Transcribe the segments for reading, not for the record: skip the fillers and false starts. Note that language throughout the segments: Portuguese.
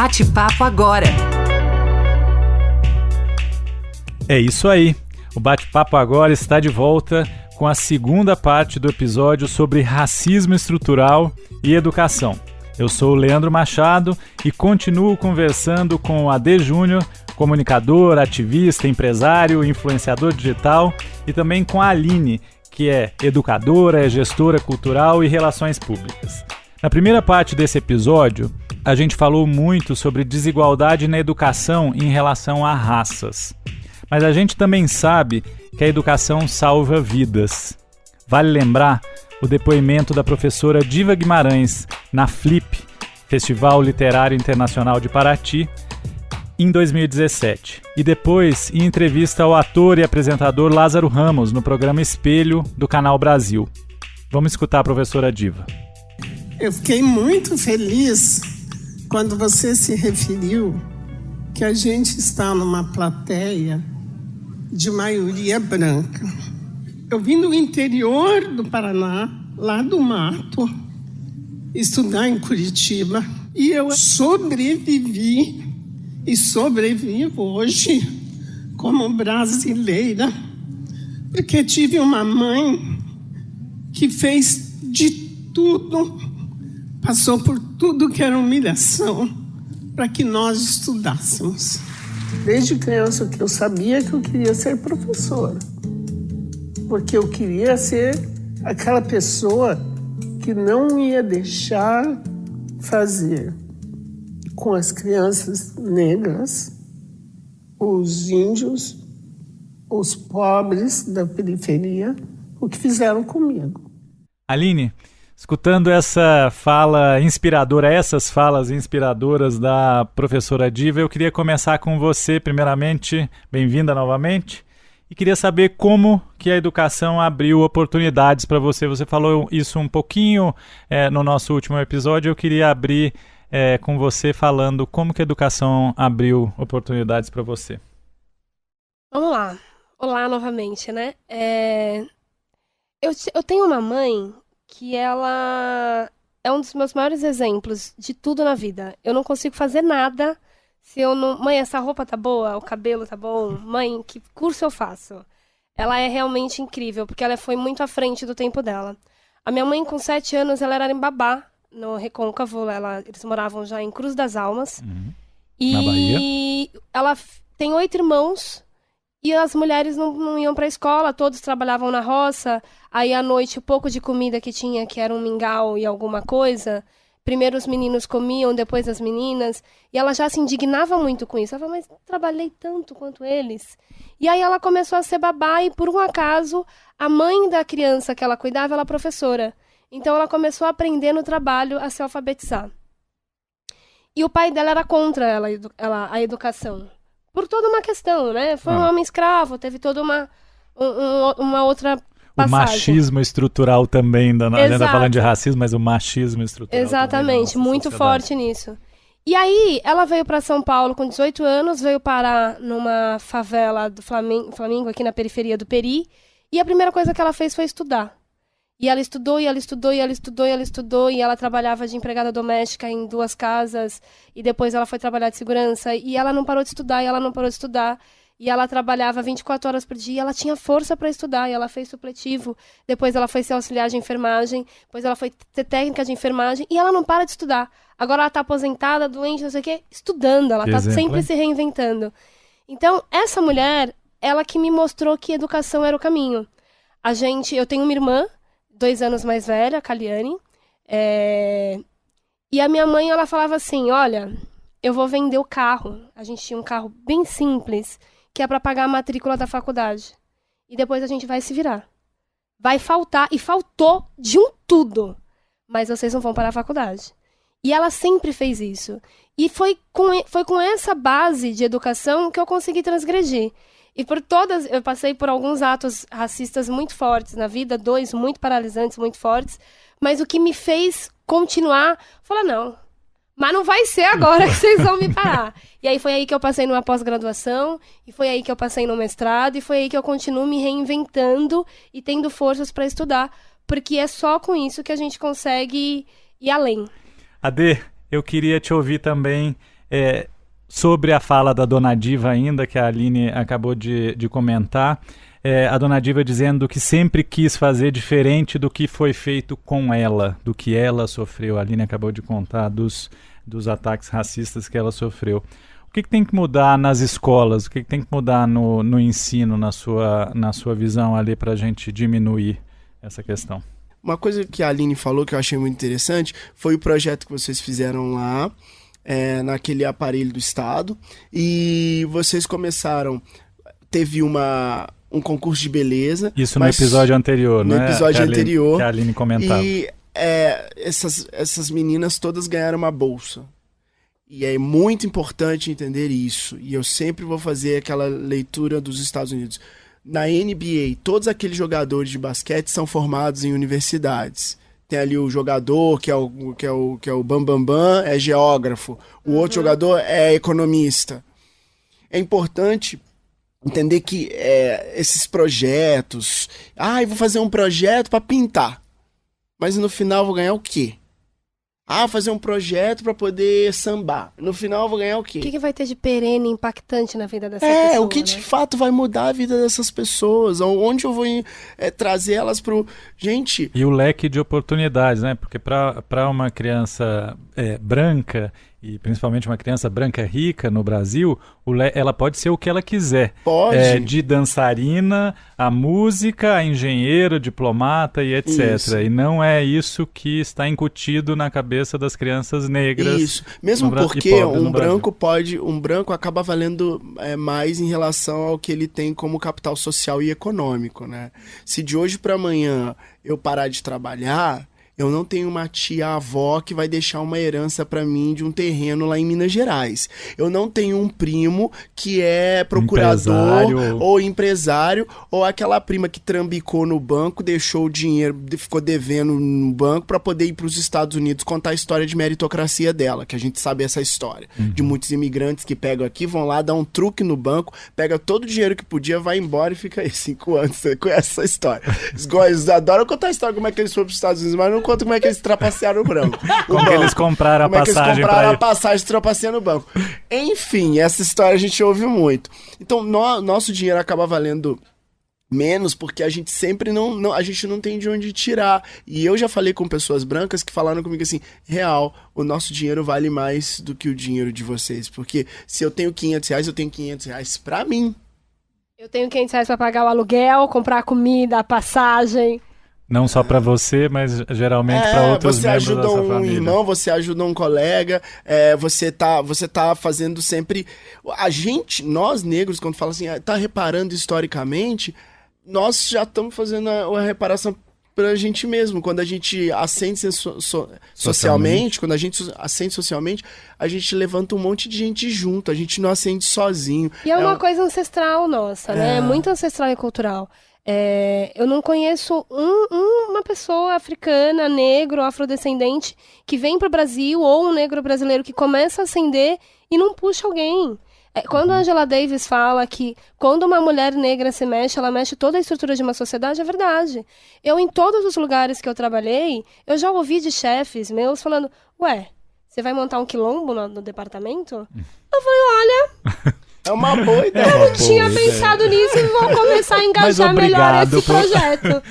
Bate-Papo Agora. É isso aí. O Bate-Papo Agora está de volta com a segunda parte do episódio sobre racismo estrutural e educação. Eu sou o Leandro Machado e continuo conversando com o AD Júnior, comunicador, ativista, empresário, influenciador digital, e também com a Aline, que é educadora, é gestora cultural e relações públicas. Na primeira parte desse episódio, a gente falou muito sobre desigualdade na educação em relação a raças. Mas a gente também sabe que a educação salva vidas. Vale lembrar o depoimento da professora Diva Guimarães na Flip, Festival Literário Internacional de Paraty, em 2017. E depois, em entrevista ao ator e apresentador Lázaro Ramos, no programa Espelho, do Canal Brasil. Vamos escutar a professora Diva. Eu fiquei muito feliz quando você se referiu que a gente está numa plateia de maioria branca. Eu vim do interior do Paraná, lá do mato, estudar em Curitiba, e eu sobrevivi e sobrevivo hoje como brasileira, porque tive uma mãe que fez de tudo, passou por tudo que era humilhação para que nós estudássemos. Desde criança que eu sabia que eu queria ser professora, porque eu queria ser aquela pessoa que não ia deixar fazer com as crianças negras, os índios, os pobres da periferia, o que fizeram comigo. Aline, escutando essa fala inspiradora, essas falas inspiradoras da professora Diva, eu queria começar com você, primeiramente, bem-vinda novamente, e queria saber como que a educação abriu oportunidades para você. Você falou isso um pouquinho no nosso último episódio, eu queria abrir com você falando como que a educação abriu oportunidades para você. Vamos lá. Olá novamente, né? Eu tenho uma mãe que ela é um dos meus maiores exemplos de tudo na vida. Eu não consigo fazer nada se eu não... Mãe, essa roupa tá boa? O cabelo tá bom? Mãe, que curso eu faço? Ela é realmente incrível, porque ela foi muito à frente do tempo dela. A minha mãe, com 7 anos, ela era em Babá, no Recôncavo. Eles moravam já em Cruz das Almas. Na Bahia. E ela tem 8 irmãos... E as mulheres não iam para a escola, todos trabalhavam na roça. Aí à noite, o pouco de comida que tinha, que era um mingau e alguma coisa, primeiro os meninos comiam, depois as meninas. E ela já se indignava muito com isso. Ela falava, mas trabalhei tanto quanto eles. E aí ela começou a ser babá e, por um acaso, a mãe da criança que ela cuidava, ela era professora. Então ela começou a aprender no trabalho a se alfabetizar. E o pai dela era contra a educação. Por toda uma questão, né? Foi um homem escravo, teve toda uma outra passagem. O machismo estrutural também, a gente tá falando de racismo, mas o machismo estrutural. Exatamente, muito forte nisso. E aí, ela veio para São Paulo com 18 anos, veio parar numa favela do Flamengo, aqui na periferia do Peri, e a primeira coisa que ela fez foi estudar. E ela estudou, e ela estudou, e ela estudou, e ela estudou, e ela trabalhava de empregada doméstica em 2 casas, e depois ela foi trabalhar de segurança, e ela não parou de estudar, e ela não parou de estudar, e ela trabalhava 24 horas por dia, e ela tinha força para estudar, e ela fez supletivo, depois ela foi ser auxiliar de enfermagem, depois ela foi ter técnica de enfermagem, e ela não para de estudar. Agora ela tá aposentada, doente, não sei o quê, estudando, ela tá sempre se reinventando. Então, essa mulher, ela que me mostrou que educação era o caminho. Eu tenho uma irmã, 2 anos mais velha, a Caliane, e a minha mãe, ela falava assim, olha, eu vou vender o carro. A gente tinha um carro bem simples, que é para pagar a matrícula da faculdade. E depois a gente vai se virar. Vai faltar, e faltou de um tudo, mas vocês não vão para a faculdade. E ela sempre fez isso. E foi com essa base de educação que eu consegui transgredir. E eu passei por alguns atos racistas muito fortes na vida, 2 muito paralisantes, muito fortes, mas o que me fez continuar, falar, não, mas não vai ser agora que vocês vão me parar. E aí foi aí que eu passei numa pós-graduação, e foi aí que eu passei no mestrado, e foi aí que eu continuo me reinventando e tendo forças para estudar, porque é só com isso que a gente consegue ir além. Adê, eu queria te ouvir também Sobre a fala da Dona Diva ainda, que a Aline acabou de comentar, a Dona Diva dizendo que sempre quis fazer diferente do que foi feito com ela, do que ela sofreu. A Aline acabou de contar dos ataques racistas que ela sofreu. O que tem que mudar nas escolas? O que tem que mudar no ensino, na sua visão ali, para a gente diminuir essa questão? Uma coisa que a Aline falou que eu achei muito interessante foi o projeto que vocês fizeram lá, naquele aparelho do Estado, e vocês começaram, teve um concurso de beleza. Isso no episódio anterior, né? No episódio anterior. Que a Aline comentava. E essas meninas todas ganharam uma bolsa. E é muito importante entender isso. E eu sempre vou fazer aquela leitura dos Estados Unidos. Na NBA, todos aqueles jogadores de basquete são formados em universidades. Tem ali o jogador que é o Bambambam, é geógrafo. O outro jogador é economista. É importante entender que esses projetos... eu vou fazer um projeto para pintar. Mas no final eu vou ganhar o quê? Fazer um projeto para poder sambar. No final eu vou ganhar o quê? O que vai ter de perene, impactante na vida dessa pessoa? O que de fato vai mudar a vida dessas pessoas? Onde eu vou trazer elas pro... Gente... E o leque de oportunidades, né? Porque para uma criança branca, e principalmente uma criança branca rica no Brasil, ela pode ser o que ela quiser. Pode. De dançarina, a música, a engenheiro, diplomata e etc. Isso. E não é isso que está incutido na cabeça das crianças negras. Isso. Mesmo porque um branco acaba valendo mais em relação ao que ele tem como capital social e econômico, né? Se de hoje para amanhã eu parar de trabalhar, eu não tenho uma tia-avó que vai deixar uma herança para mim de um terreno lá em Minas Gerais. Eu não tenho um primo que é procurador ou empresário, ou aquela prima que trambicou no banco, deixou o dinheiro, ficou devendo no banco para poder ir para os Estados Unidos contar a história de meritocracia dela, que a gente sabe essa história. De muitos imigrantes que pegam aqui, vão lá, dão um truque no banco, pega todo o dinheiro que podia, vai embora e fica aí 5 anos. Você conhece essa história. Eles adoram contar a história como é que eles foram para os Estados Unidos, mas não conta como é que eles trapacearam o branco. Como que eles compraram a passagem. Como é que eles compraram a passagem trapaceando o banco. Enfim, essa história a gente ouve muito. Então, nosso dinheiro acaba valendo menos porque a gente sempre a gente não tem de onde tirar. E eu já falei com pessoas brancas que falaram comigo assim, real, o nosso dinheiro vale mais do que o dinheiro de vocês. Porque se eu tenho R$500, eu tenho R$500 pra mim. Eu tenho R$500 pra pagar o aluguel, comprar a comida, a passagem... Não só para você, mas geralmente para outros membros da sua família. Você ajuda um irmão, você ajuda um colega, você tá fazendo sempre... Nós negros, quando fala assim, tá reparando historicamente, nós já estamos fazendo a reparação pra gente mesmo. Quando a gente ascende socialmente, quando a gente ascende socialmente, a gente levanta um monte de gente junto, a gente não ascende sozinho. E é uma coisa ancestral nossa, né? É muito ancestral e cultural. Eu não conheço uma pessoa africana, negro, afrodescendente que vem pro Brasil, ou um negro brasileiro que começa a ascender e não puxa alguém. Quando a Angela Davis fala que quando uma mulher negra se mexe, ela mexe toda a estrutura de uma sociedade, é verdade. Em todos os lugares que eu trabalhei, eu já ouvi de chefes meus falando, você vai montar um quilombo no departamento? Eu falei, olha... É uma boa ideia. Eu não tinha pensado nisso e vou começar a engajar melhor esse projeto.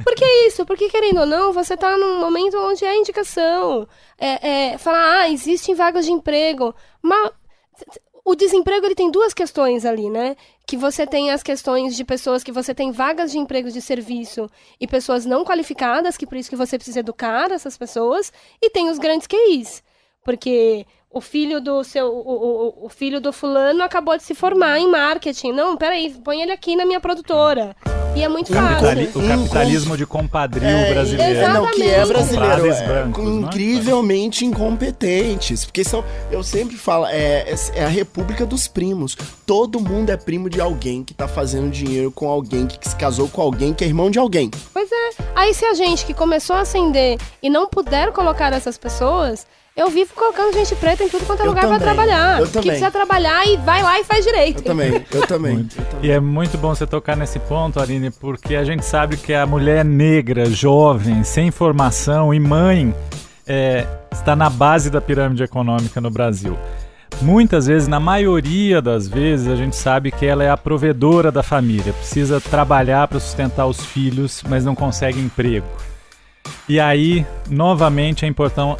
Por que isso? Porque, querendo ou não, você tá num momento onde é indicação. Falar, existem vagas de emprego. Mas o desemprego, ele tem duas questões ali, né? Que você tem as questões de pessoas que você tem vagas de emprego de serviço e pessoas não qualificadas, que por isso que você precisa educar essas pessoas. E tem os grandes QIs. Porque... O filho do fulano acabou de se formar em marketing. Não, peraí, põe ele aqui na minha produtora. E é muito fácil. O capitalismo de compadrio brasileiro. Exatamente. Que é brasileiro. Brancos, incrivelmente incompetentes. Porque eu sempre falo, é a república dos primos. Todo mundo é primo de alguém que tá fazendo dinheiro com alguém, que se casou com alguém, que é irmão de alguém. Pois é. Aí se a gente que começou a ascender e não puder colocar essas pessoas... Eu vivo colocando gente preta em tudo quanto é lugar pra trabalhar. Que precisa trabalhar e vai lá e faz direito. Eu também. E é muito bom você tocar nesse ponto, Aline, porque a gente sabe que a mulher negra, jovem, sem formação e mãe está na base da pirâmide econômica no Brasil. Muitas vezes, na maioria das vezes, a gente sabe que ela é a provedora da família, precisa trabalhar para sustentar os filhos, mas não consegue emprego. E aí, novamente,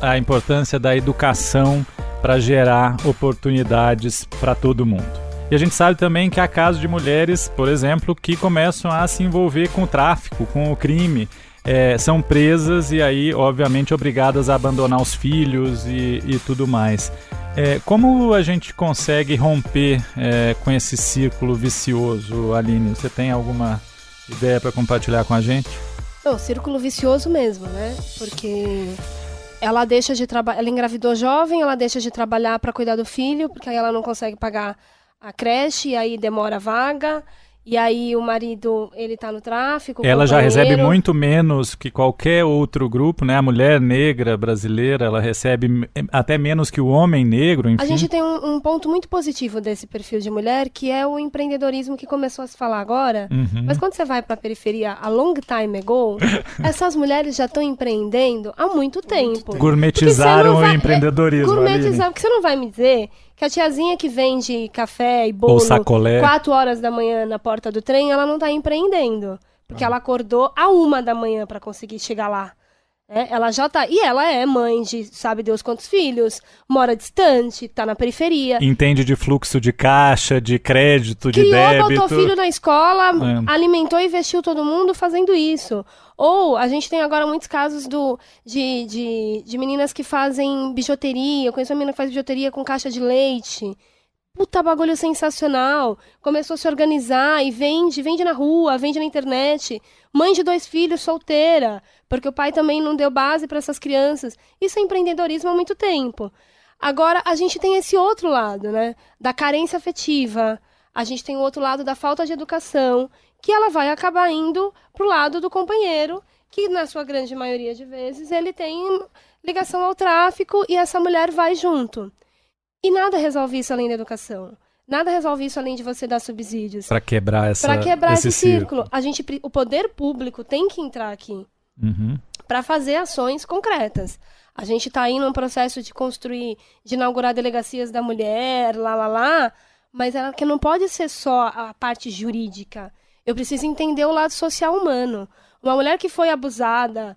a importância da educação para gerar oportunidades para todo mundo. E a gente sabe também que há casos de mulheres, por exemplo, que começam a se envolver com o tráfico, com o crime, são presas e aí, obviamente, obrigadas a abandonar os filhos e tudo mais. Como a gente consegue romper com esse círculo vicioso, Aline? Você tem alguma ideia para compartilhar com a gente? Não, círculo vicioso mesmo, né? Porque ela deixa de trabalhar, ela engravidou jovem, ela deixa de trabalhar para cuidar do filho, porque aí ela não consegue pagar a creche, e aí demora a vaga, e aí o marido, ele tá no tráfico. Ela já recebe muito menos que qualquer outro grupo, né? A mulher negra brasileira, ela recebe até menos que o homem negro, enfim. A gente tem um ponto muito positivo desse perfil de mulher, que é o empreendedorismo que começou a se falar agora. Uhum. Mas quando você vai pra periferia, a long time ago, essas mulheres já estão empreendendo há muito tempo. Gourmetizaram o empreendedorismo. Gourmetizaram, porque você não vai me dizer que a tiazinha que vende café e bolo 4 horas da manhã na porta do trem, ela não tá empreendendo. Porque ela acordou à 1 da manhã para conseguir chegar lá. Ela já tá. E ela é mãe de sabe Deus quantos filhos, mora distante, tá na periferia. Entende de fluxo de caixa, de crédito, de débito. Botou filho na escola, alimentou e vestiu todo mundo fazendo isso. Ou a gente tem agora muitos casos de meninas que fazem bijuteria. Eu conheço uma menina que faz bijuteria com caixa de leite. Puta bagulho sensacional. Começou a se organizar e vende na rua, vende na internet. Mãe de 2 filhos, solteira, porque o pai também não deu base para essas crianças. Isso é empreendedorismo há muito tempo. Agora, a gente tem esse outro lado, né? Da carência afetiva. A gente tem o outro lado da falta de educação, que ela vai acabar indo pro lado do companheiro, que na sua grande maioria de vezes ele tem ligação ao tráfico e essa mulher vai junto. E nada resolve isso além da educação. Nada resolve isso além de você dar subsídios. Para quebrar esse círculo. O poder público tem que entrar aqui para fazer ações concretas. A gente está aí num processo de inaugurar delegacias da mulher, mas ela que não pode ser só a parte jurídica. Eu preciso entender o lado social humano. Uma mulher que foi abusada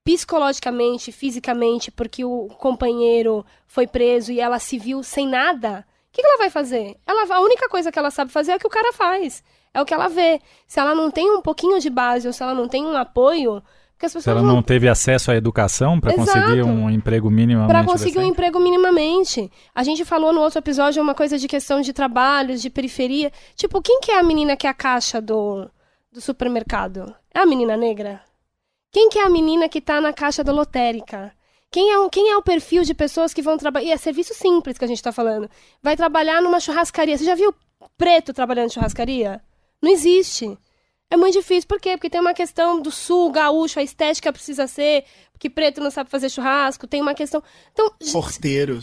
psicologicamente, fisicamente, porque o companheiro foi preso e ela se viu sem nada, o que ela vai fazer? A única coisa que ela sabe fazer é o que o cara faz. É o que ela vê. Se ela não tem um pouquinho de base ou se ela não tem um apoio... Porque as pessoas se ela não teve acesso à educação para conseguir um emprego minimamente para conseguir um emprego minimamente. A gente falou no outro episódio uma coisa de questão de trabalhos, de periferia. Tipo, quem que é a menina que é a caixa do supermercado? É a menina negra? Quem que é a menina que tá na caixa da lotérica? Quem é o perfil de pessoas que vão trabalhar... E é serviço simples que a gente tá falando. Vai trabalhar numa churrascaria. Você já viu preto trabalhando em churrascaria? Não existe. É muito difícil. Por quê? Porque tem uma questão do sul, gaúcho, a estética precisa ser... Porque preto não sabe fazer churrasco. Tem uma questão... Então, Porteiro.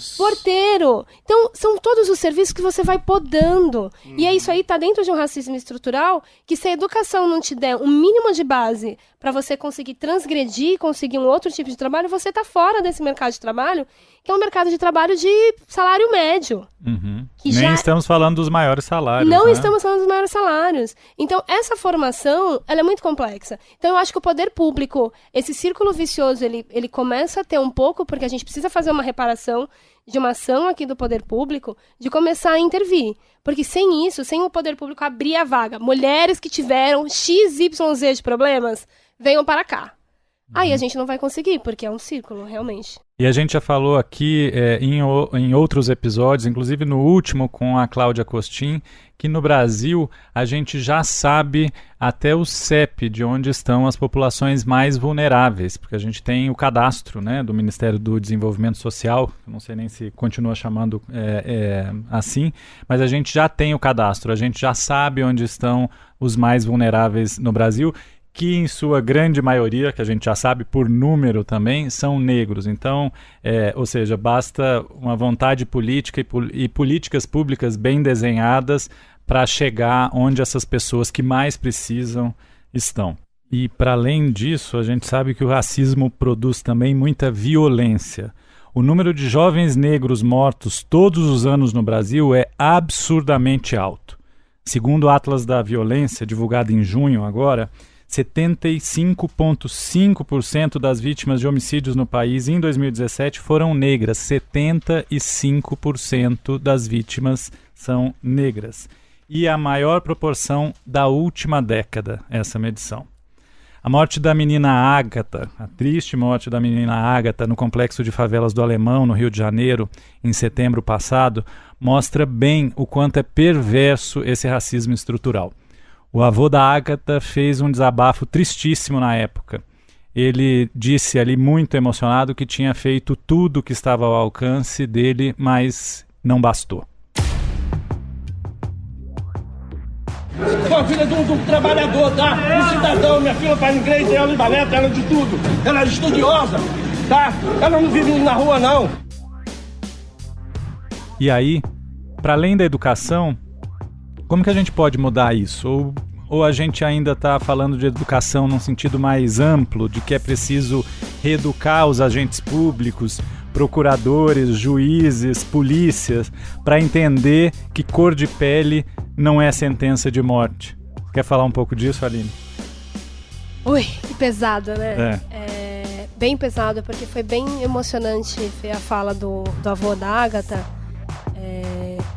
Então, são todos os serviços que você vai podando. E é isso aí, tá dentro de um racismo estrutural, que se a educação não te der um mínimo de base para você conseguir transgredir, conseguir um outro tipo de trabalho, você tá fora desse mercado de trabalho, que é um mercado de trabalho de salário médio. Nem estamos falando dos maiores salários. Não estamos falando dos maiores salários. Então, essa formação, ela é muito complexa. Então, eu acho que o poder público, esse círculo vicioso, ele começa a ter um pouco, porque a gente precisa fazer uma reparação de uma ação aqui do poder público, de começar a intervir. Porque sem isso, sem o poder público abrir a vaga, mulheres que tiveram XYZ de problemas, venham para cá. Aí a gente não vai conseguir, porque é um círculo, realmente. E a gente já falou aqui em outros episódios, inclusive no último com a Cláudia Costin, que no Brasil a gente já sabe até o CEP de onde estão as populações mais vulneráveis, porque a gente tem o cadastro, né, do Ministério do Desenvolvimento Social, não sei nem se continua chamando assim, mas a gente já tem o cadastro, a gente já sabe onde estão os mais vulneráveis no Brasil, que em sua grande maioria, que a gente já sabe por número também, são negros. Então, ou seja, basta uma vontade política e políticas públicas bem desenhadas para chegar onde essas pessoas que mais precisam estão. E para além disso, a gente sabe que o racismo produz também muita violência. o número de jovens negros mortos todos os anos no Brasil é absurdamente alto. Segundo o Atlas da Violência, divulgado em junho agora, 75,5% das vítimas de homicídios no país em 2017 foram negras. 75% das vítimas são negras. E a maior proporção da última década, essa medição. A morte da menina Ágata, a triste morte da menina Ágata no complexo de favelas do Alemão, no Rio de Janeiro, em setembro passado, mostra bem o quanto é perverso esse racismo estrutural. O avô da Ágata fez um desabafo tristíssimo na época. Ele disse ali, muito emocionado, que tinha feito tudo que estava ao alcance dele, mas não bastou. Sou filha de um trabalhador, tá? Um cidadão, minha filha faz inglês, ela de balé, ela de tudo. Ela é estudiosa, tá? Ela não vive na rua, não. E aí, para além da educação, como que a gente pode mudar isso? Ou a gente ainda está falando de educação num sentido mais amplo, de que é preciso reeducar os agentes públicos, procuradores, juízes, polícias, para entender que cor de pele não é sentença de morte? Quer falar um pouco disso, Aline? Ui, que pesado, né? É bem pesado, porque foi bem emocionante ver a fala do avô da Ágata.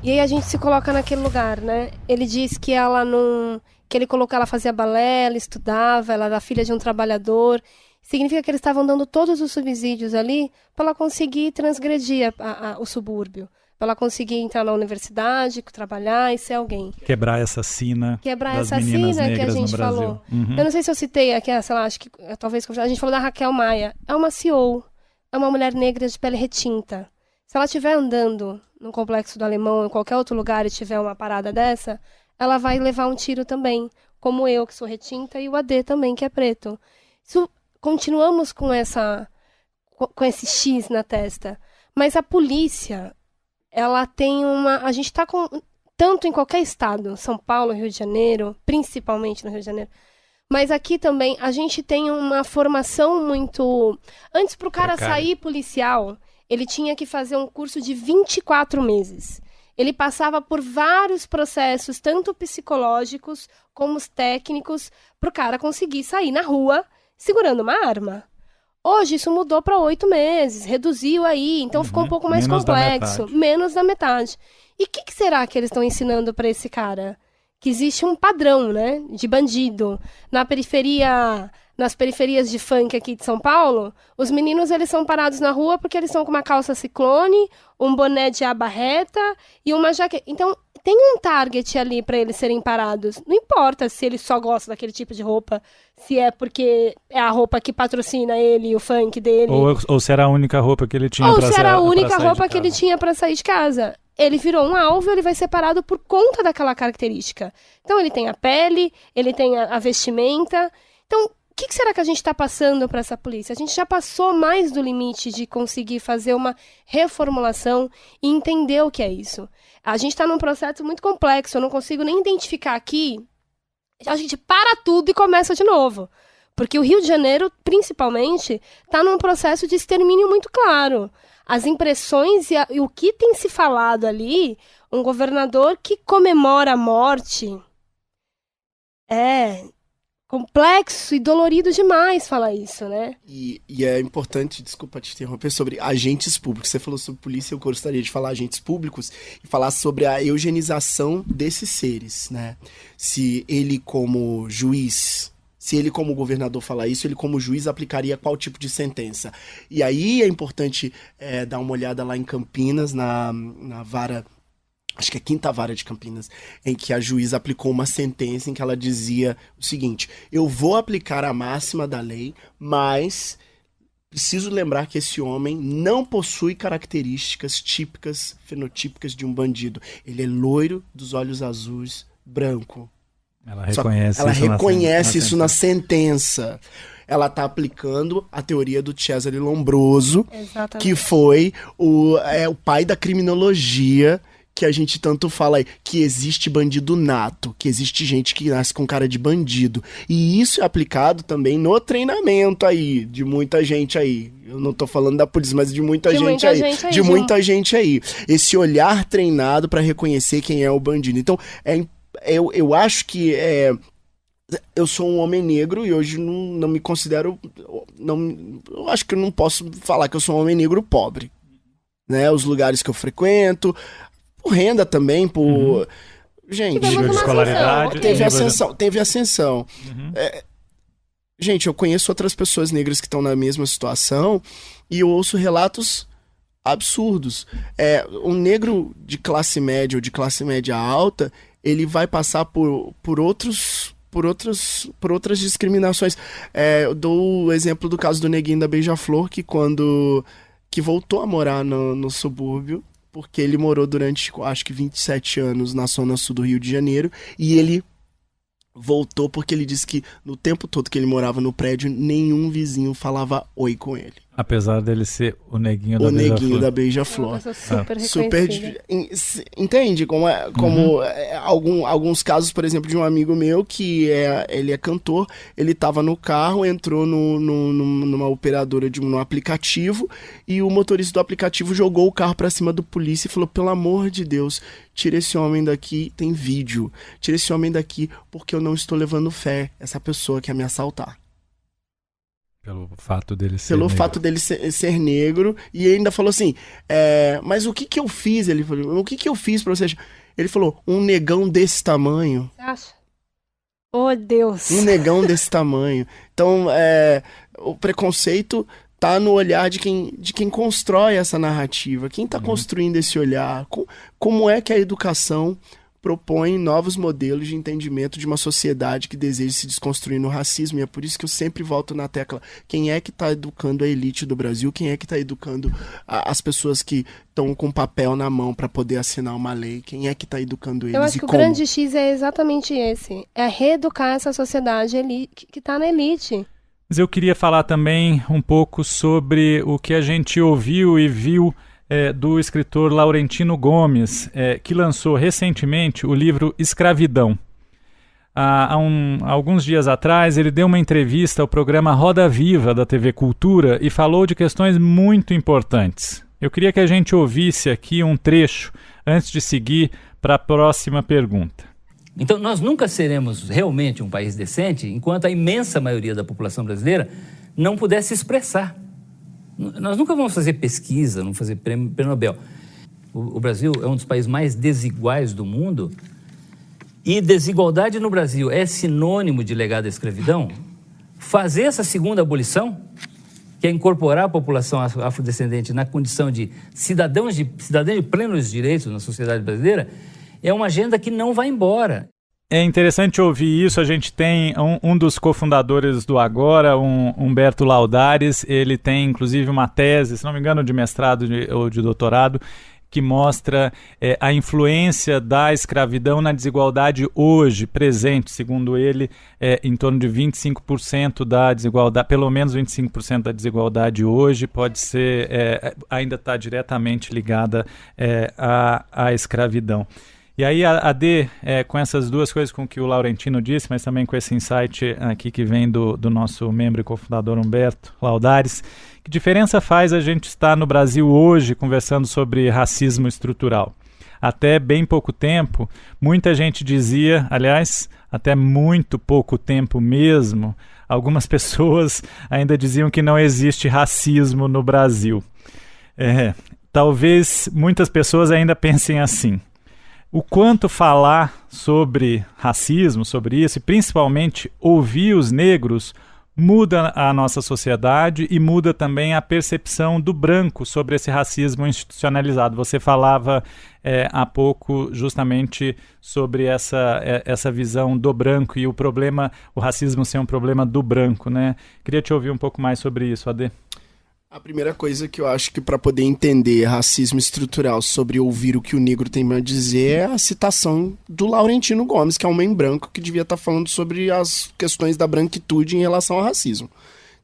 E aí a gente se coloca naquele lugar, né? Ele diz que ela não... que ele colocou, ela fazia balé, ela estudava, ela era filha de um trabalhador. Significa que eles estavam dando todos os subsídios ali para ela conseguir transgredir o subúrbio. Para ela conseguir entrar na universidade, trabalhar e ser alguém. Quebrar essa sina das meninas negras que a gente no Brasil. Falou. Uhum. Eu não sei se eu citei aqui, sei lá, acho que talvez a gente falou da Raquel Maia. É uma CEO, é uma mulher negra de pele retinta. Se ela estiver andando no Complexo do Alemão ou em qualquer outro lugar e tiver uma parada dessa, ela vai levar um tiro também. Como eu, que sou retinta, e o AD também, que é preto. Continuamos com esse X na testa. Mas a polícia, ela tem a gente está com... Tanto em qualquer estado, São Paulo, Rio de Janeiro, principalmente no Rio de Janeiro, mas aqui também a gente tem uma formação muito... Antes, para o cara sair policial, ele tinha que fazer um curso de 24 meses. Ele passava por vários processos, tanto psicológicos como os técnicos, para o cara conseguir sair na rua segurando uma arma. Hoje isso mudou para 8 meses, reduziu aí, então ficou um pouco mais complexo, menos da metade. E o que será que eles estão ensinando para esse cara? Que existe um padrão, né, de bandido. Nas periferias de funk aqui de São Paulo, os meninos eles são parados na rua porque eles estão com uma calça ciclone, um boné de aba reta e uma jaqueta. Então, tem um target ali para eles serem parados. Não importa se ele só gosta daquele tipo de roupa, se é porque é a roupa que patrocina ele, o funk dele. Ou se era a única roupa que ele tinha para sair de casa. Ou se era a única roupa que ele tinha para sair de casa. Ele virou um alvo, ele vai ser parado por conta daquela característica. Então, ele tem a pele, ele tem a vestimenta. Então, o que será que a gente está passando para essa polícia? A gente já passou mais do limite de conseguir fazer uma reformulação e entender o que é isso. A gente está num processo muito complexo, eu não consigo nem identificar aqui. A gente para tudo e começa de novo. Porque o Rio de Janeiro, principalmente, está num processo de extermínio muito claro. As impressões e o que tem se falado ali, um governador que comemora a morte, é complexo e dolorido demais falar isso, né? E é importante, desculpa te interromper, sobre agentes públicos. Você falou sobre polícia, eu gostaria de falar agentes públicos e falar sobre a eugenização desses seres, né? Se ele como juiz... Se ele, como governador, falar isso, ele, como juiz, aplicaria qual tipo de sentença? E aí é importante dar uma olhada lá em Campinas, na vara, acho que é a 5ª Vara de Campinas, em que a juíza aplicou uma sentença em que ela dizia o seguinte: eu vou aplicar a máxima da lei, mas preciso lembrar que esse homem não possui características típicas, fenotípicas de um bandido. Ele é loiro, dos olhos azuis, branco. Ela reconhece isso na sentença. Ela está aplicando a teoria do Cesare Lombroso, que foi o pai da criminologia, que a gente tanto fala aí, que existe bandido nato, que existe gente que nasce com cara de bandido. E isso é aplicado também no treinamento aí, de muita gente aí. Eu não tô falando da polícia, mas de muita gente aí. De muita gente aí. Esse olhar treinado para reconhecer quem é o bandido. Então, eu acho que eu sou um homem negro e hoje não me considero... eu acho que eu não posso falar que eu sou um homem negro pobre. Né? Os lugares que eu frequento, por renda também, por... Gente, nível de escolaridade. Teve ascensão. Gente, eu conheço outras pessoas negras que estão na mesma situação e eu ouço relatos absurdos. Um negro de classe média ou de classe média alta, ele vai passar por outras discriminações. Eu dou o exemplo do caso do neguinho da Beija-Flor, que voltou a morar no subúrbio, porque ele morou durante, acho que 27 anos na zona sul do Rio de Janeiro, e ele voltou porque ele disse que no tempo todo que ele morava no prédio, nenhum vizinho falava oi com ele. Apesar dele ser o neguinho da Beija-Flor. O neguinho da Beija-Flor. Super Entende como alguns casos, por exemplo, de um amigo meu que ele é cantor, ele tava no carro, entrou numa operadora num aplicativo e o motorista do aplicativo jogou o carro pra cima do polícia e falou, pelo amor de Deus, tira esse homem daqui, tem vídeo, tira esse homem daqui porque eu não estou levando fé, essa pessoa quer me assaltar. Pelo fato dele ser Pelo negro. fato dele ser negro. E ele ainda falou assim, mas o que eu fiz? Ele falou, o que eu fiz pra você? Ele falou, um negão desse tamanho. Você acha? Oh, Deus. Um negão desse tamanho. Então, o preconceito tá no olhar de quem constrói essa narrativa. Quem tá construindo esse olhar? Como é que a educação propõe novos modelos de entendimento de uma sociedade que deseja se desconstruir no racismo, e é por isso que eu sempre volto na tecla, quem é que está educando a elite do Brasil, quem é que está educando as pessoas que estão com papel na mão para poder assinar uma lei, quem é que está educando eles. Eu acho que o grande X é exatamente esse, é reeducar essa sociedade que está na elite. Mas eu queria falar também um pouco sobre o que a gente ouviu e viu do escritor Laurentino Gomes, que lançou recentemente o livro Escravidão. Há alguns dias atrás, ele deu uma entrevista ao programa Roda Viva da TV Cultura e falou de questões muito importantes. Eu queria que a gente ouvisse aqui um trecho antes de seguir para a próxima pergunta. Então, nós nunca seremos realmente um país decente enquanto a imensa maioria da população brasileira não puder se expressar. Nós nunca vamos fazer pesquisa, não fazer prêmio Nobel. O Brasil é um dos países mais desiguais do mundo e desigualdade no Brasil é sinônimo de legado à escravidão. Fazer essa segunda abolição, que é incorporar a população afrodescendente na condição de cidadãos de plenos direitos na sociedade brasileira, é uma agenda que não vai embora. É interessante ouvir isso. A gente tem um dos cofundadores do Agora, Humberto Laudares. Ele tem, inclusive, uma tese, se não me engano, de mestrado ou de doutorado, que mostra a influência da escravidão na desigualdade hoje, presente. Segundo ele, em torno de 25% da desigualdade, pelo menos 25% da desigualdade hoje pode ser, ainda está diretamente ligada à escravidão. E aí a Dê, com essas duas coisas com que o Laurentino disse, mas também com esse insight aqui que vem do nosso membro e cofundador Humberto Laudares, que diferença faz a gente estar no Brasil hoje conversando sobre racismo estrutural? Até bem pouco tempo, muita gente dizia, aliás, até muito pouco tempo mesmo, algumas pessoas ainda diziam que não existe racismo no Brasil. Talvez muitas pessoas ainda pensem assim. O quanto falar sobre racismo, sobre isso, e principalmente ouvir os negros, muda a nossa sociedade e muda também a percepção do branco sobre esse racismo institucionalizado. Você falava há pouco justamente sobre essa visão do branco e o racismo ser um problema do branco, né? Queria te ouvir um pouco mais sobre isso, Adê. A primeira coisa que eu acho que para poder entender racismo estrutural sobre ouvir o que o negro tem a dizer é a citação do Laurentino Gomes, que é um homem branco que devia estar falando sobre as questões da branquitude em relação ao racismo.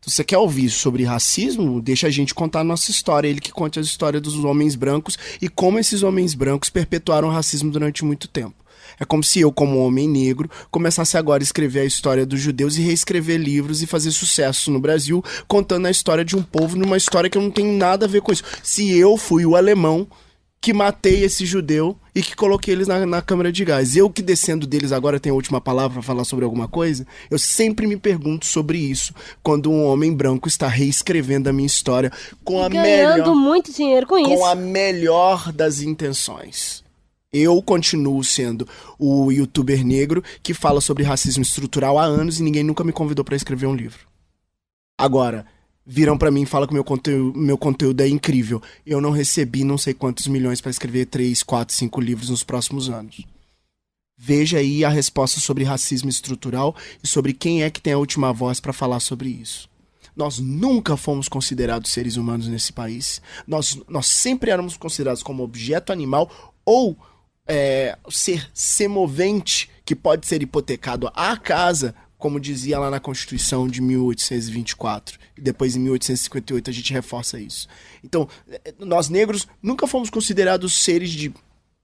Se você quer ouvir sobre racismo, deixa a gente contar a nossa história. Ele que conta a história dos homens brancos e como esses homens brancos perpetuaram o racismo durante muito tempo. É como se eu, como homem negro, começasse agora a escrever a história dos judeus e reescrever livros e fazer sucesso no Brasil, contando a história de um povo numa história que eu não tenho nada a ver com isso. Se eu fui o alemão que matei esse judeu e que coloquei eles na câmara de gás. Eu que descendo deles agora tenho a última palavra para falar sobre alguma coisa? Eu sempre me pergunto sobre isso quando um homem branco está reescrevendo a minha história ganhando muito dinheiro com isso. Com a melhor das intenções. Eu continuo sendo o youtuber negro que fala sobre racismo estrutural há anos e ninguém nunca me convidou para escrever um livro. Agora, viram pra mim e falam que meu conteúdo é incrível. Eu não recebi não sei quantos milhões pra escrever 3, 4, 5 livros nos próximos anos. Veja aí a resposta sobre racismo estrutural e sobre quem é que tem a última voz pra falar sobre isso. Nós nunca fomos considerados seres humanos nesse país. Nós sempre éramos considerados como objeto animal ou ser semovente que pode ser hipotecado à casa, como dizia lá na Constituição de 1824. E depois, em 1858, a gente reforça isso. Então, nós negros nunca fomos considerados seres de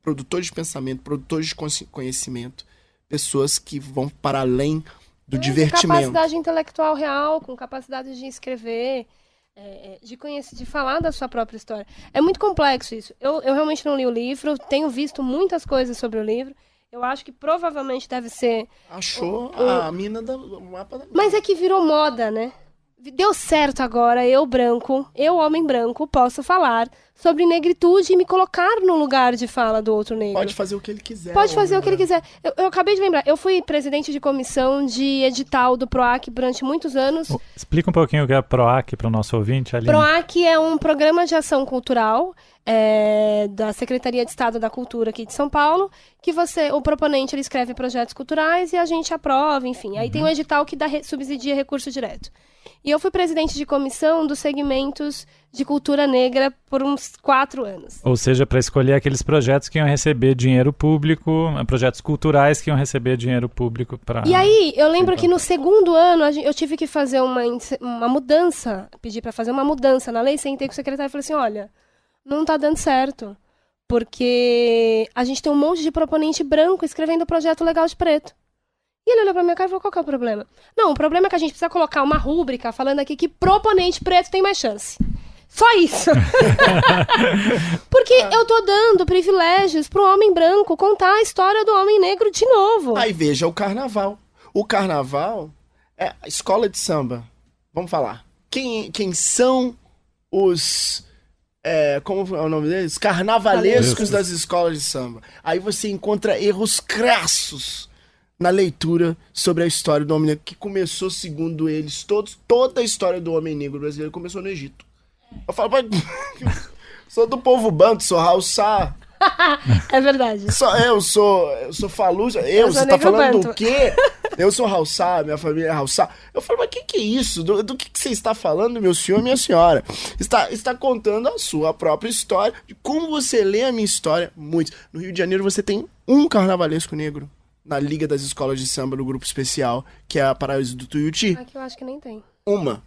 produtores de pensamento, produtores de conhecimento, pessoas que vão para além do divertimento. Com capacidade intelectual real, com capacidade de escrever, de falar da sua própria história. É muito complexo isso. Eu realmente não li o livro, tenho visto muitas coisas sobre o livro. Eu acho que provavelmente deve ser... Achou a mina do mapa da... Mas é que virou moda, né? Deu certo agora, eu homem branco, posso falar sobre negritude e me colocar no lugar de fala do outro negro. Pode fazer o que ele quiser. Pode fazer o que ele quiser. Eu acabei de lembrar, eu fui presidente de comissão de edital do PROAC durante muitos anos. Explica um pouquinho o que é PROAC para o nosso ouvinte, Aline. PROAC é um programa de ação cultural da Secretaria de Estado da Cultura aqui de São Paulo, que o proponente ele escreve projetos culturais e a gente aprova, enfim. Aí tem um edital que subsidia recurso direto. E eu fui presidente de comissão dos segmentos de cultura negra por uns 4 anos. Ou seja, para escolher aqueles projetos que iam receber dinheiro público, projetos culturais que iam receber dinheiro público para... E aí, eu lembro que no segundo ano eu tive que fazer uma mudança, pedi para fazer uma mudança na lei, sentei com o secretário e falei assim, olha, não tá dando certo, porque a gente tem um monte de proponente branco escrevendo projeto legal de preto. E ele olhou pra minha cara e falou, qual que é o problema? Não, o problema é que a gente precisa colocar uma rúbrica falando aqui que proponente preto tem mais chance. Só isso. Porque eu tô dando privilégios pro homem branco contar a história do homem negro de novo. Aí veja o carnaval. O carnaval é a escola de samba. Vamos falar. Quem são os... como é o nome deles? Carnavalescos das escolas de samba. Aí você encontra erros crassos na leitura sobre a história do homem negro, que começou, segundo eles, toda a história do homem negro brasileiro começou no Egito. Eu falo, sou do povo banto, sou Haussá. É verdade. Eu sou Faluja. Você tá falando do quê? Eu sou Haussá, minha família é Haussá. Eu falo, mas que é isso? Do que você está falando, meu senhor e minha senhora? Está contando a sua própria história, de como você lê a minha história. Muito. No Rio de Janeiro você tem um carnavalesco negro na Liga das Escolas de Samba, no grupo especial, que é a Paraíso do Tuiuti. Aqui eu acho que nem tem. Uma.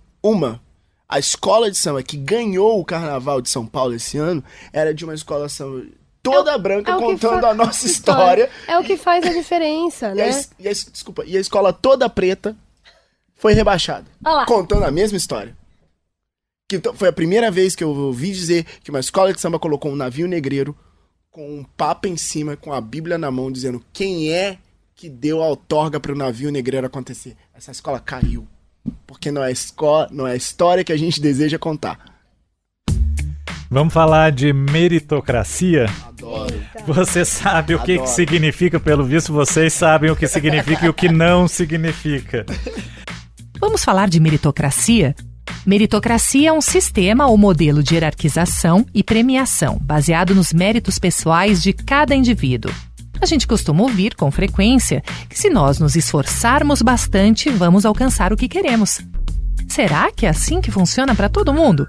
A escola de samba que ganhou o Carnaval de São Paulo esse ano era de uma escola de samba toda branca contando a nossa história. É o que faz a diferença, né? E a escola toda preta foi rebaixada. Olá. Contando a mesma história. Que foi a primeira vez que eu ouvi dizer que uma escola de samba colocou um navio negreiro com um papa em cima, com a Bíblia na mão, dizendo quem é que deu a outorga para o navio negreiro acontecer. Essa escola caiu. Porque não é a história que a gente deseja contar. Vamos falar de meritocracia? Adoro. Você sabe o que significa, pelo visto, vocês sabem o que significa e o que não significa. Vamos falar de meritocracia? Meritocracia é um sistema ou modelo de hierarquização e premiação baseado nos méritos pessoais de cada indivíduo. A gente costuma ouvir com frequência que se nós nos esforçarmos bastante, vamos alcançar o que queremos. Será que é assim que funciona para todo mundo?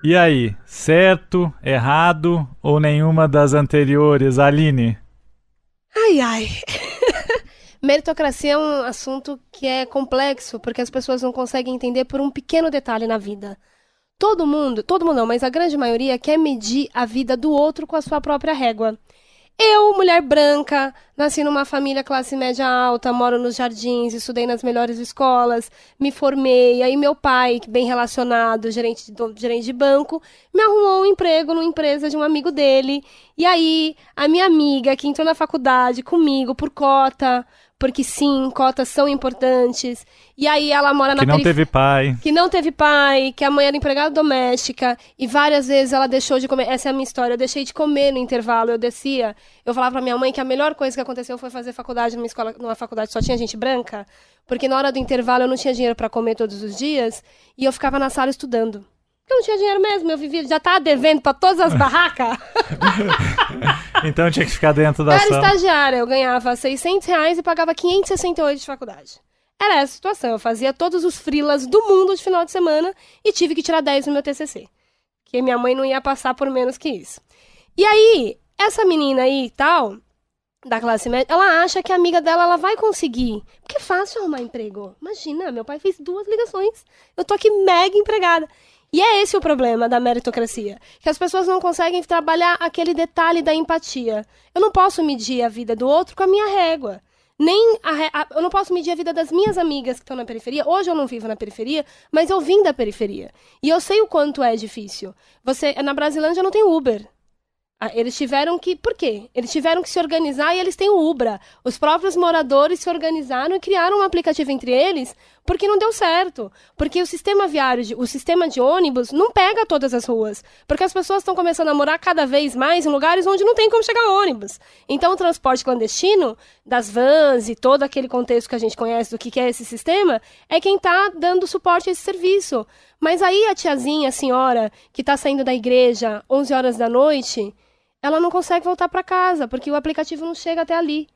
E aí, certo, errado ou nenhuma das anteriores, Aline? Ai. Meritocracia é um assunto que é complexo, porque as pessoas não conseguem entender por um pequeno detalhe na vida. Todo mundo não, mas a grande maioria quer medir a vida do outro com a sua própria régua. Eu, mulher branca, nasci numa família classe média alta, moro nos Jardins, estudei nas melhores escolas, me formei, aí meu pai, bem relacionado, gerente de banco, me arrumou um emprego numa empresa de um amigo dele, e aí a minha amiga que entrou na faculdade comigo por cota, porque sim, cotas são importantes, e aí ela mora na Que não teve pai. Que não teve pai, que a mãe era empregada doméstica, e várias vezes ela deixou de comer. Essa é a minha história. Eu deixei de comer no intervalo, eu descia. Eu falava pra minha mãe que a melhor coisa que aconteceu foi fazer faculdade numa faculdade que só tinha gente branca, porque na hora do intervalo eu não tinha dinheiro pra comer todos os dias, e eu ficava na sala estudando. Eu não tinha dinheiro mesmo, eu vivia, já tava devendo pra todas as barracas. Então tinha que ficar dentro da Era sala. estagiária, eu ganhava R$600 e pagava 568 de faculdade. Era essa a situação, eu fazia todos os freelas do mundo de final de semana e tive que tirar 10 no meu TCC. Porque minha mãe não ia passar por menos que isso. E aí, essa menina aí e tal, da classe média, ela acha que a amiga dela ela vai conseguir. Porque é fácil arrumar emprego. Imagina, meu pai fez 2 ligações. Eu tô aqui mega empregada. E é esse o problema da meritocracia, que as pessoas não conseguem trabalhar aquele detalhe da empatia. Eu não posso medir a vida do outro com a minha régua. Eu não posso medir a vida das minhas amigas que estão na periferia. Hoje eu não vivo na periferia, mas eu vim da periferia. E eu sei o quanto é difícil. Na Brasilândia não tem Uber. Eles tiveram que... Por quê? Eles tiveram que se organizar e eles têm o Ubra. Os próprios moradores se organizaram e criaram um aplicativo entre eles porque não deu certo. Porque o sistema viário, o sistema de ônibus não pega todas as ruas. Porque as pessoas estão começando a morar cada vez mais em lugares onde não tem como chegar ônibus. Então o transporte clandestino, das vans e todo aquele contexto que a gente conhece do que é esse sistema, é quem está dando suporte a esse serviço. Mas aí a tiazinha, a senhora, que está saindo da igreja 11 horas da noite... ela não consegue voltar para casa, porque o aplicativo não chega até ali.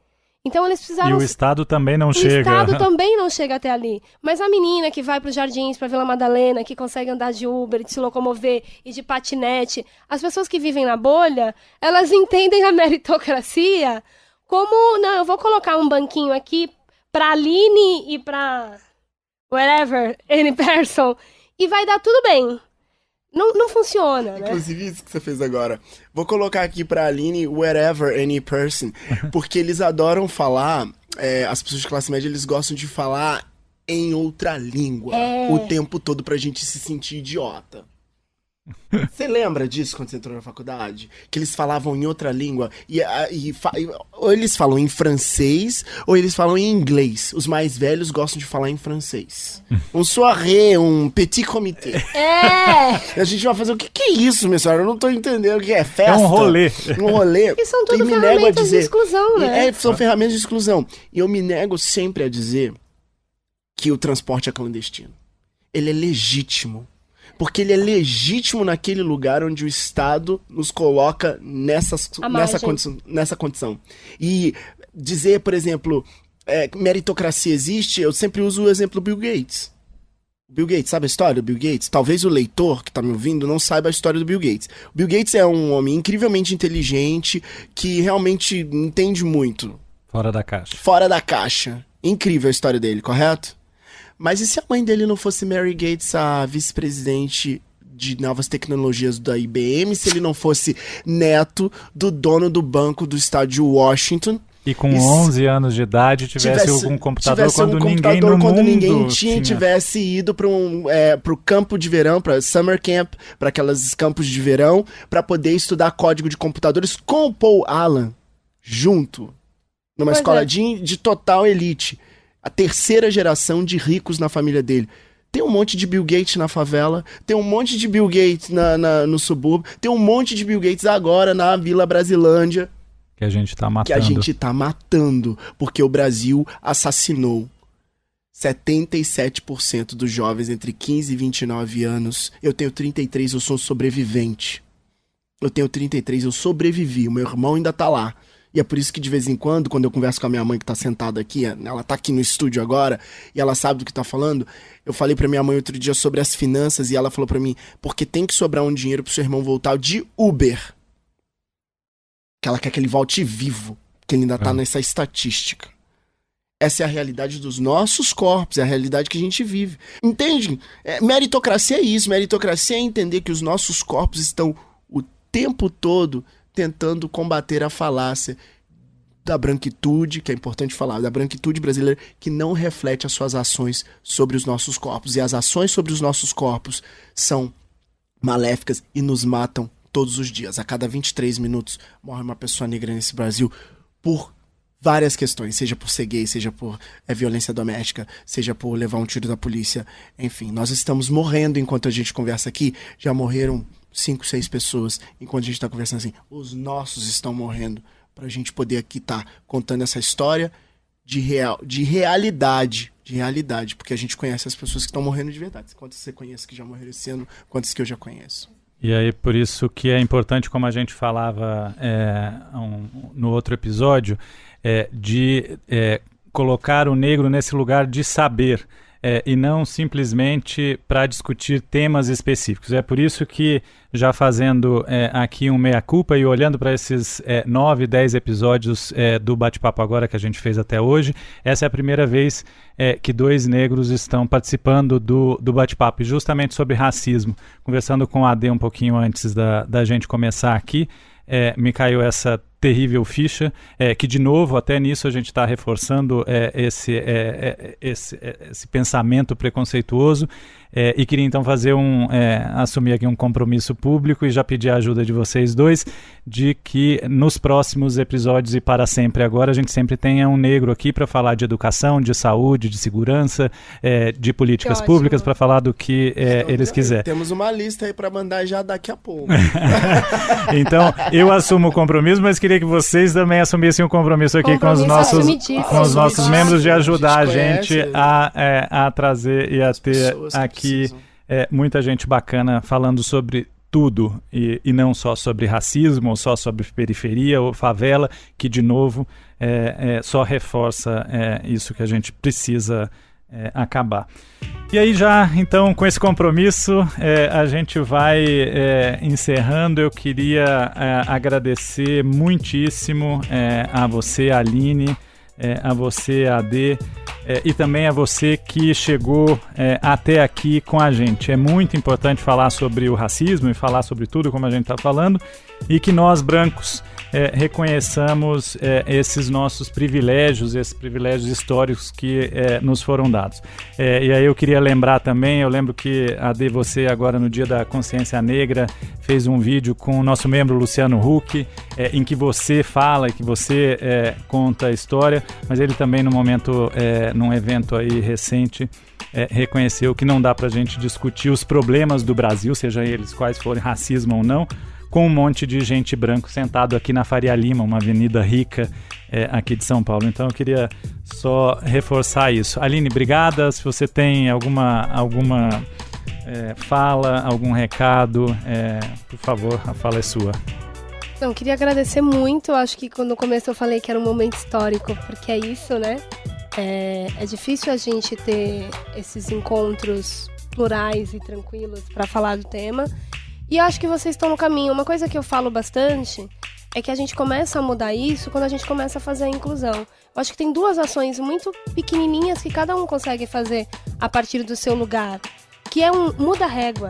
Então eles precisaram... E o Estado também não chega. O Estado também não chega até ali. Mas a menina que vai para os Jardins, para Vila Madalena, que consegue andar de Uber, de se locomover e de patinete, as pessoas que vivem na bolha, elas entendem a meritocracia como... Não, eu vou colocar um banquinho aqui para Aline e para whatever, any person, e vai dar tudo bem. Não funciona, né? Inclusive isso que você fez agora. Vou colocar aqui pra Aline, wherever, any person, porque eles adoram falar, as pessoas de classe média, eles gostam de falar em outra língua o tempo todo pra gente se sentir idiota. Você lembra disso quando você entrou na faculdade? Que eles falavam em outra língua ou eles falam em francês ou eles falam em inglês. Os mais velhos gostam de falar em francês. Um soirée, um petit comité. É! A gente vai fazer o que é isso, minha senhora? Eu não tô entendendo o que é festa. É um rolê. Um rolê. E são tudo ferramentas de exclusão, né? São ferramentas de exclusão. E eu me nego sempre a dizer que o transporte é clandestino. Ele é legítimo. Porque ele é legítimo naquele lugar onde o Estado nos coloca nessa condição. E dizer, por exemplo, meritocracia existe, eu sempre uso o exemplo do Bill Gates. Bill Gates, sabe a história do Bill Gates? Talvez o leitor que tá me ouvindo não saiba a história do Bill Gates. O Bill Gates é um homem incrivelmente inteligente, que realmente entende muito. Fora da caixa. Fora da caixa. Incrível a história dele, correto? Mas e se a mãe dele não fosse Mary Gates, a vice-presidente de novas tecnologias da IBM, se ele não fosse neto do dono do banco do estado de Washington? E com 11 anos de idade tivesse um computador quando ninguém tivesse ido para pro campo de verão, para summer camp, para aquelas campos de verão, para poder estudar código de computadores com o Paul Allen, junto, numa escola de total elite. A terceira geração de ricos na família dele. Tem um monte de Bill Gates na favela, tem um monte de Bill Gates no subúrbio, tem um monte de Bill Gates agora na Vila Brasilândia. Que a gente tá matando. Que a gente tá matando, porque o Brasil assassinou 77% dos jovens entre 15 e 29 anos. Eu tenho 33, eu sou sobrevivente. Eu tenho 33, eu sobrevivi, o meu irmão ainda tá lá. E é por isso que de vez em quando eu converso com a minha mãe que tá sentada aqui, ela tá aqui no estúdio agora, e ela sabe do que tá falando, eu falei pra minha mãe outro dia sobre as finanças, e ela falou pra mim, porque tem que sobrar um dinheiro pro seu irmão voltar de Uber. Que ela quer que ele volte vivo, que ele ainda tá nessa estatística. Essa é a realidade dos nossos corpos, é a realidade que a gente vive. Entende? Meritocracia é isso. Meritocracia é entender que os nossos corpos estão o tempo todo tentando combater a falácia da branquitude, que é importante falar, da branquitude brasileira, que não reflete as suas ações sobre os nossos corpos. E as ações sobre os nossos corpos são maléficas e nos matam todos os dias. A cada 23 minutos morre uma pessoa negra nesse Brasil por várias questões, seja por ser gay, seja por violência doméstica, seja por levar um tiro da polícia. Enfim, nós estamos morrendo enquanto a gente conversa aqui. Já morreram 5, 6 pessoas enquanto a gente está conversando assim. Os nossos estão morrendo para a gente poder aqui estar contando essa história de realidade, porque a gente conhece as pessoas que estão morrendo de verdade. Quantas você conhece que já morreram esse ano, quantas que eu já conheço. E aí, por isso que é importante, como a gente falava no outro episódio, de colocar o negro nesse lugar de saber, e não simplesmente para discutir temas específicos. É por isso que, já fazendo aqui um meia-culpa e olhando para esses 9, 10 episódios do Bate-Papo Agora que a gente fez até hoje, essa é a primeira vez que 2 negros estão participando do Bate-Papo, e justamente sobre racismo. Conversando com o AD um pouquinho antes da gente começar aqui, me caiu essa terrível ficha, que de novo, até nisso a gente está reforçando esse pensamento preconceituoso, e queria então assumir aqui um compromisso público e já pedir a ajuda de vocês dois, de que nos próximos episódios e para sempre agora, a gente sempre tenha um negro aqui para falar de educação, de saúde, de segurança, de políticas públicas, para falar do que eles quiserem. Temos uma lista aí para mandar já daqui a pouco. Então, eu assumo o compromisso, mas queria que vocês também assumissem um compromisso aqui com os nossos membros, de ajudar a gente a trazer e a ter aqui muita gente bacana falando sobre tudo, e não só sobre racismo, ou só sobre periferia ou favela, que de novo só reforça isso que a gente precisa acabar. E aí já, então, com esse compromisso, a gente vai encerrando. Eu queria agradecer muitíssimo a você, Aline, a você, AD, e também a você que chegou até aqui com a gente. É muito importante falar sobre o racismo e falar sobre tudo como a gente está falando, e que nós, brancos, reconheçamos esses nossos privilégios, esses privilégios históricos que nos foram dados. E aí eu queria lembrar também, eu lembro que você agora no Dia da Consciência Negra fez um vídeo com o nosso membro Luciano Huck, em que você fala, que você conta a história, mas ele também no momento, num evento aí recente, reconheceu que não dá pra gente discutir os problemas do Brasil, seja eles quais forem, racismo ou não, com um monte de gente branco sentado aqui na Faria Lima, uma avenida rica aqui de São Paulo. Então eu queria só reforçar isso. Aline, obrigada. Se você tem alguma fala, algum recado, por favor, a fala é sua. Então, queria agradecer muito. Eu acho que quando no começo eu falei que era um momento histórico, porque é isso, né? É difícil a gente ter esses encontros plurais e tranquilos para falar do tema. E eu acho que vocês estão no caminho. Uma coisa que eu falo bastante é que a gente começa a mudar isso quando a gente começa a fazer a inclusão. Eu acho que tem 2 ações muito pequenininhas que cada um consegue fazer a partir do seu lugar, que é muda a régua.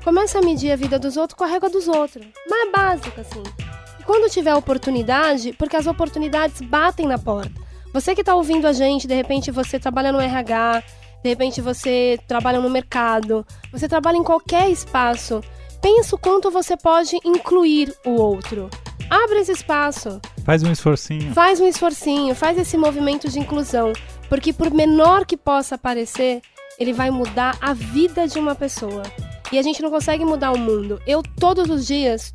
Começa a medir a vida dos outros com a régua dos outros. Mais básica, assim. E quando tiver oportunidade, porque as oportunidades batem na porta. Você que está ouvindo a gente, de repente você trabalha no RH, de repente você trabalha no mercado, você trabalha em qualquer espaço. Pensa o quanto você pode incluir o outro. Abre esse espaço. Faz um esforcinho. Faz esse movimento de inclusão. Porque por menor que possa parecer, ele vai mudar a vida de uma pessoa. E a gente não consegue mudar o mundo. Eu, todos os dias,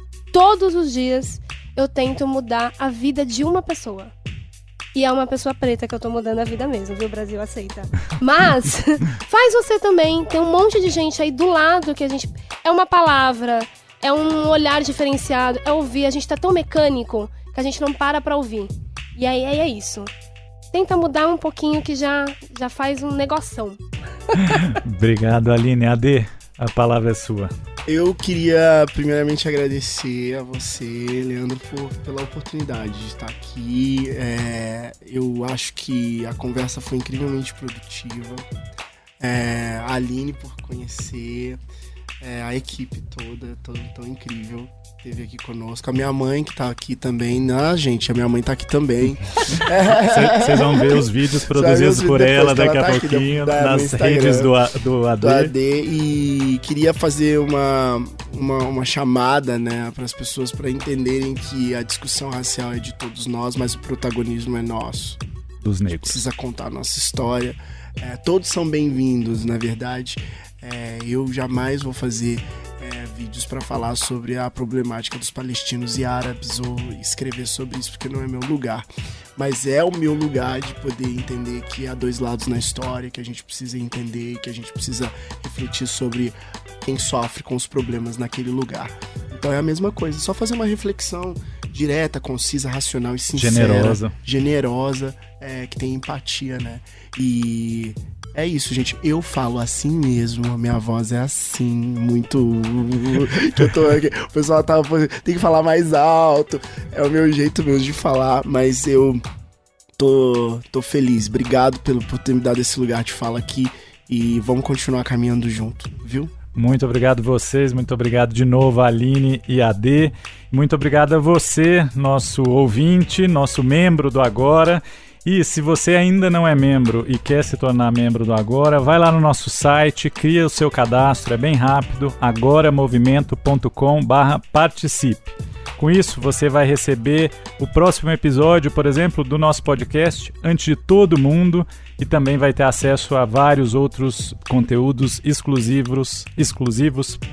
eu tento mudar a vida de uma pessoa. E é uma pessoa preta que eu tô mudando a vida mesmo, viu? O Brasil aceita. Mas, faz você também. Tem um monte de gente aí do lado que a gente... É uma palavra, é um olhar diferenciado, é ouvir. A gente tá tão mecânico que a gente não para pra ouvir. E aí é isso. Tenta mudar um pouquinho que já faz um negoção. Obrigado, Aline. AD, a palavra é sua. Eu queria primeiramente agradecer a você, Leandro, pela oportunidade de estar aqui. Eu acho que a conversa foi incrivelmente produtiva. A Aline por conhecer, a equipe toda, tão incrível. Esteve aqui conosco. A minha mãe, que tá aqui também. Gente, a minha mãe tá aqui também. Vocês vão ver os vídeos produzidos por ela daqui a pouquinho nas redes do AD. E queria fazer uma chamada, né, para as pessoas para entenderem que a discussão racial é de todos nós, mas o protagonismo é nosso. Dos negros. A gente precisa contar a nossa história. Todos são bem-vindos, na verdade. Eu jamais vou fazer vídeos para falar sobre a problemática dos palestinos e árabes ou escrever sobre isso, porque não é meu lugar. Mas é o meu lugar de poder entender que há dois lados na história, que a gente precisa entender, que a gente precisa refletir sobre quem sofre com os problemas naquele lugar. Então é a mesma coisa, só fazer uma reflexão direta, concisa, racional e sincera. Generosa, que tem empatia, né? E é isso, gente. Eu falo assim mesmo. A minha voz é assim, muito... que eu tô aqui. O pessoal tem que falar mais alto. É o meu jeito mesmo de falar, mas eu tô feliz. Obrigado por ter me dado esse lugar de fala aqui. E vamos continuar caminhando junto, viu? Muito obrigado vocês, muito obrigado de novo a Aline e a AD. Muito obrigado a você, nosso ouvinte, nosso membro do Agora. E se você ainda não é membro e quer se tornar membro do Agora, vai lá no nosso site, cria o seu cadastro, é bem rápido, agoramovimento.com/participe. Com isso, você vai receber o próximo episódio, por exemplo, do nosso podcast antes de todo mundo e também vai ter acesso a vários outros conteúdos exclusivos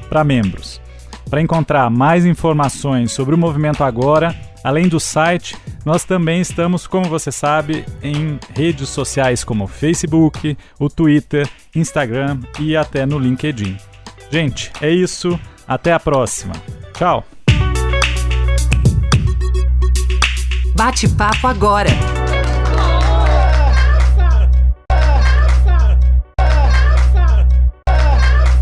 para membros. Para encontrar mais informações sobre o Movimento Agora, além do site, nós também estamos, como você sabe, em redes sociais como o Facebook, o Twitter, Instagram e até no LinkedIn. Gente, é isso. Até a próxima. Tchau! Bate-papo Agora.